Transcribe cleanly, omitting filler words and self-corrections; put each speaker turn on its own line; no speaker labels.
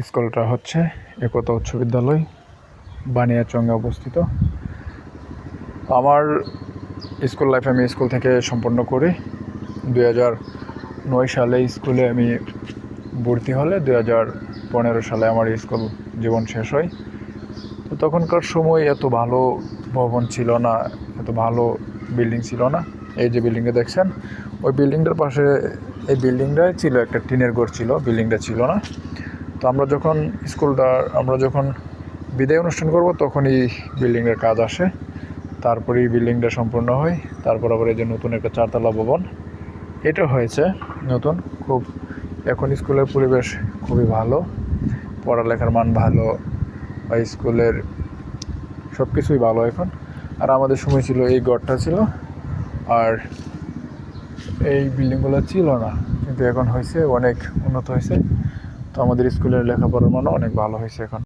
স্কুলটা হচ্ছে একতা উচ্চ বিদ্যালয়, বানিয়াচংয়ে অবস্থিত। আমার স্কুল লাইফ আমি স্কুল থেকে সম্পন্ন করি 2009 সালে। স্কুলে আমি ভর্তি হলে 2015 সালে আমার স্কুল জীবন শেষ হয়। তো তখনকার সময় এত ভালো ভবন ছিল না, এত ভালো বিল্ডিং ছিল না। এই যে বিল্ডিংটা দেখছেন, ওই বিল্ডিংটার পাশে এই বিল্ডিংটাই ছিল একটা টিনের ঘর ছিল, বিল্ডিংটা ছিল না। তো আমরা যখন বিদায় অনুষ্ঠান করব তখনই বিল্ডিংয়ের কাজ আসে, তারপরেই বিল্ডিংটা সম্পূর্ণ হয়। তারপর আবার এই যে নতুন একটা 4তলা ভবন এটা হয়েছে নতুন। খুব এখন স্কুলের পরিবেশ খুবই ভালো, পড়ালেখার মান ভালো, স্কুলের সব কিছুই ভালো এখন। আর আমাদের সময় ছিল এই ঘরটা ছিল, আর এই বিল্ডিংগুলো ছিল না, কিন্তু এখন হয়েছে, অনেক উন্নত হয়েছে। তো আমাদের স্কুলের লেখাপড়ার মানও অনেক ভালো হয়েছে এখন।